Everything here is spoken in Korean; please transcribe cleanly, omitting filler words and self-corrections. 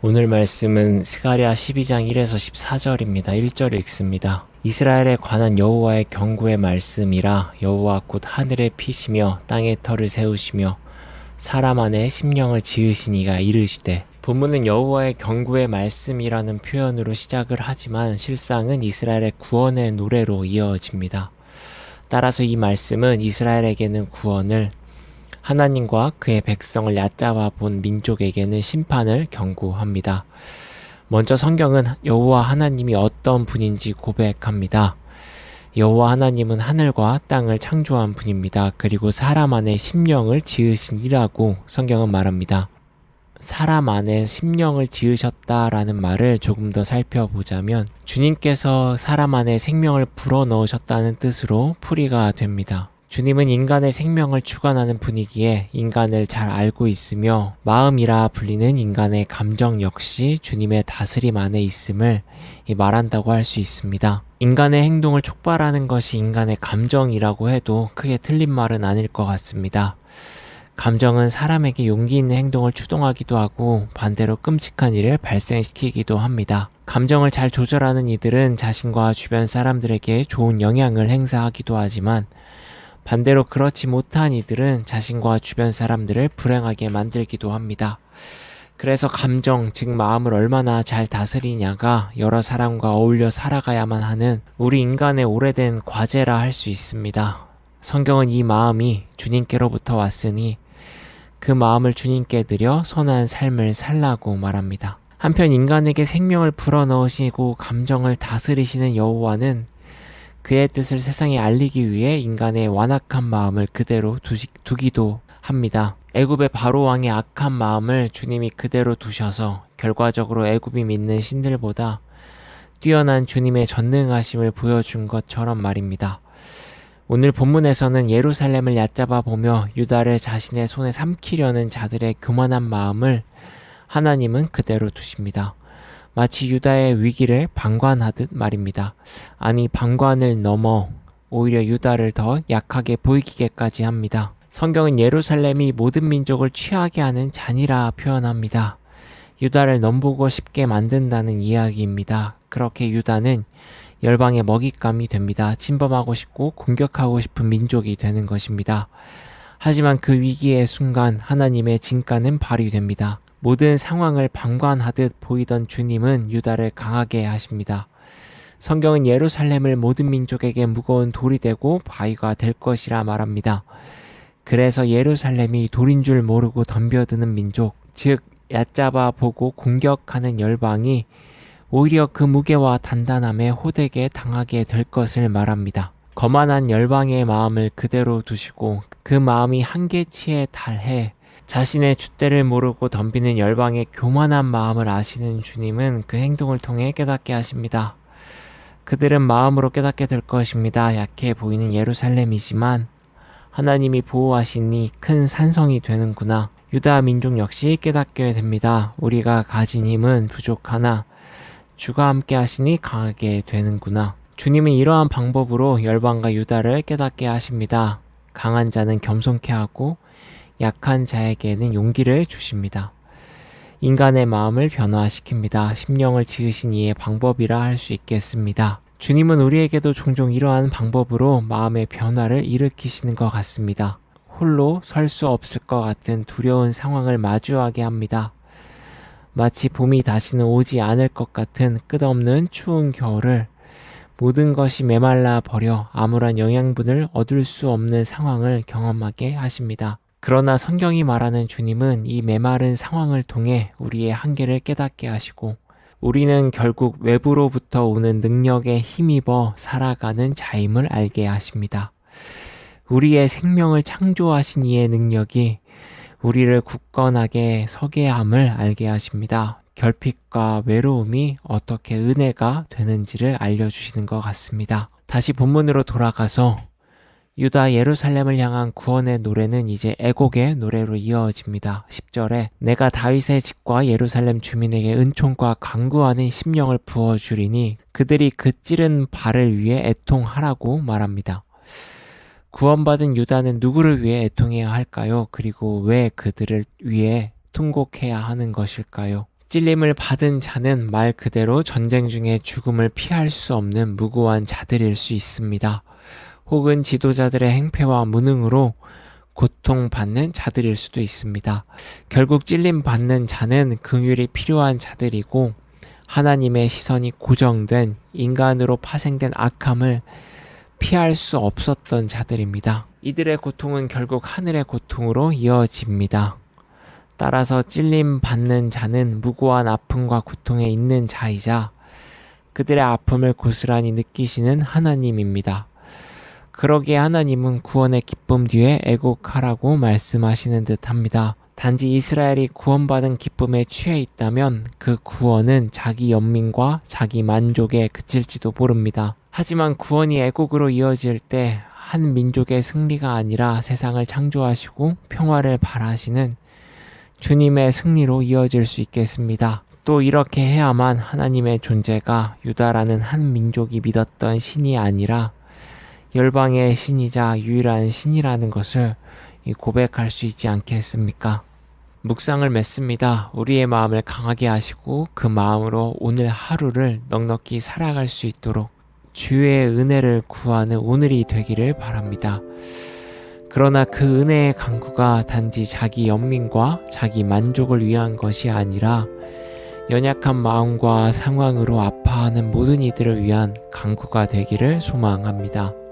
오늘 말씀은 스가랴 12장 1에서 14절입니다. 1절 읽습니다. 이스라엘에 관한 여호와의 경고의 말씀이라. 여호와 곧 하늘에 피시며 땅에 터를 세우시며 사람 안에 심령을 지으신 이가 이르시되. 본문은 여호와의 경고의 말씀이라는 표현으로 시작을 하지만 실상은 이스라엘의 구원의 노래로 이어집니다. 따라서 이 말씀은 이스라엘에게는 구원을, 하나님과 그의 백성을 얕잡아 본 민족에게는 심판을 경고합니다. 먼저 성경은 여호와 하나님이 어떤 분인지 고백합니다. 여호와 하나님은 하늘과 땅을 창조한 분입니다. 그리고 사람 안에 심령을 지으신 이라고 성경은 말합니다. 사람 안에 심령을 지으셨다라는 말을 조금 더 살펴보자면 주님께서 사람 안에 생명을 불어넣으셨다는 뜻으로 풀이가 됩니다. 주님은 인간의 생명을 주관하는 분이기에 인간을 잘 알고 있으며 마음이라 불리는 인간의 감정 역시 주님의 다스림 안에 있음을 말한다고 할 수 있습니다. 인간의 행동을 촉발하는 것이 인간의 감정이라고 해도 크게 틀린 말은 아닐 것 같습니다. 감정은 사람에게 용기 있는 행동을 추동하기도 하고 반대로 끔찍한 일을 발생시키기도 합니다. 감정을 잘 조절하는 이들은 자신과 주변 사람들에게 좋은 영향을 행사하기도 하지만 반대로 그렇지 못한 이들은 자신과 주변 사람들을 불행하게 만들기도 합니다. 그래서 감정, 즉 마음을 얼마나 잘 다스리냐가 여러 사람과 어울려 살아가야만 하는 우리 인간의 오래된 과제라 할 수 있습니다. 성경은 이 마음이 주님께로부터 왔으니 그 마음을 주님께 드려 선한 삶을 살라고 말합니다. 한편 인간에게 생명을 불어넣으시고 감정을 다스리시는 여호와는 그의 뜻을 세상에 알리기 위해 인간의 완악한 마음을 그대로 두기도 합니다. 애굽의 바로 왕의 악한 마음을 주님이 그대로 두셔서 결과적으로 애굽이 믿는 신들보다 뛰어난 주님의 전능하심을 보여준 것처럼 말입니다. 오늘 본문에서는 예루살렘을 얕잡아 보며 유다를 자신의 손에 삼키려는 자들의 교만한 마음을 하나님은 그대로 두십니다. 마치 유다의 위기를 방관하듯 말입니다. 아니, 방관을 넘어 오히려 유다를 더 약하게 보이기까지 합니다. 성경은 예루살렘이 모든 민족을 취하게 하는 잔이라 표현합니다. 유다를 넘보고 싶게 만든다는 이야기입니다. 그렇게 유다는 열방의 먹잇감이 됩니다. 침범하고 싶고 공격하고 싶은 민족이 되는 것입니다. 하지만 그 위기의 순간 하나님의 진가는 발휘됩니다. 모든 상황을 방관하듯 보이던 주님은 유다를 강하게 하십니다. 성경은 예루살렘을 모든 민족에게 무거운 돌이 되고 바위가 될 것이라 말합니다. 그래서 예루살렘이 돌인 줄 모르고 덤벼드는 민족, 즉 얕잡아 보고 공격하는 열방이 오히려 그 무게와 단단함에 호되게 당하게 될 것을 말합니다. 거만한 열방의 마음을 그대로 두시고 그 마음이 한계치에 달해 자신의 줏대를 모르고 덤비는 열방의 교만한 마음을 아시는 주님은 그 행동을 통해 깨닫게 하십니다. 그들은 마음으로 깨닫게 될 것입니다. 약해 보이는 예루살렘이지만 하나님이 보호하시니 큰 산성이 되는구나. 유다 민족 역시 깨닫게 됩니다. 우리가 가진 힘은 부족하나 주가 함께 하시니 강하게 되는구나. 주님은 이러한 방법으로 열방과 유다를 깨닫게 하십니다. 강한 자는 겸손케 하고 약한 자에게는 용기를 주십니다. 인간의 마음을 변화시킵니다. 심령을 지으신 이의 방법이라 할 수 있겠습니다. 주님은 우리에게도 종종 이러한 방법으로 마음의 변화를 일으키시는 것 같습니다. 홀로 설 수 없을 것 같은 두려운 상황을 마주하게 합니다. 마치 봄이 다시는 오지 않을 것 같은 끝없는 추운 겨울을 모든 것이 메말라 버려 아무런 영양분을 얻을 수 없는 상황을 경험하게 하십니다. 그러나 성경이 말하는 주님은 이 메마른 상황을 통해 우리의 한계를 깨닫게 하시고 우리는 결국 외부로부터 오는 능력에 힘입어 살아가는 자임을 알게 하십니다. 우리의 생명을 창조하신 이의 능력이 우리를 굳건하게 서게 함을 알게 하십니다. 결핍과 외로움이 어떻게 은혜가 되는지를 알려주시는 것 같습니다. 다시 본문으로 돌아가서 유다 예루살렘을 향한 구원의 노래는 이제 애곡의 노래로 이어집니다. 10절에 내가 다윗의 집과 예루살렘 주민에게 은총과 강구하는 심령을 부어주리니 그들이 그 찌른 발을 위해 애통하라고 말합니다. 구원받은 유다는 누구를 위해 애통해야 할까요? 그리고 왜 그들을 위해 통곡해야 하는 것일까요? 찔림을 받은 자는 말 그대로 전쟁 중에 죽음을 피할 수 없는 무고한 자들일 수 있습니다. 혹은 지도자들의 행패와 무능으로 고통받는 자들일 수도 있습니다. 결국 찔림 받는 자는 긍휼이 필요한 자들이고 하나님의 시선이 고정된 인간으로 파생된 악함을 피할 수 없었던 자들입니다. 이들의 고통은 결국 하늘의 고통으로 이어집니다. 따라서 찔림 받는 자는 무고한 아픔과 고통에 있는 자이자 그들의 아픔을 고스란히 느끼시는 하나님입니다. 그러기에 하나님은 구원의 기쁨 뒤에 애곡하라고 말씀하시는 듯 합니다. 단지 이스라엘이 구원받은 기쁨에 취해 있다면 그 구원은 자기 연민과 자기 만족에 그칠지도 모릅니다. 하지만 구원이 애곡으로 이어질 때 한 민족의 승리가 아니라 세상을 창조하시고 평화를 바라시는 주님의 승리로 이어질 수 있겠습니다. 또 이렇게 해야만 하나님의 존재가 유다라는 한 민족이 믿었던 신이 아니라 열방의 신이자 유일한 신이라는 것을 고백할 수 있지 않겠습니까? 묵상을 맺습니다. 우리의 마음을 강하게 하시고 그 마음으로 오늘 하루를 넉넉히 살아갈 수 있도록 주의 은혜를 구하는 오늘이 되기를 바랍니다. 그러나 그 은혜의 강구가 단지 자기 연민과 자기 만족을 위한 것이 아니라 연약한 마음과 상황으로 아파하는 모든 이들을 위한 강구가 되기를 소망합니다.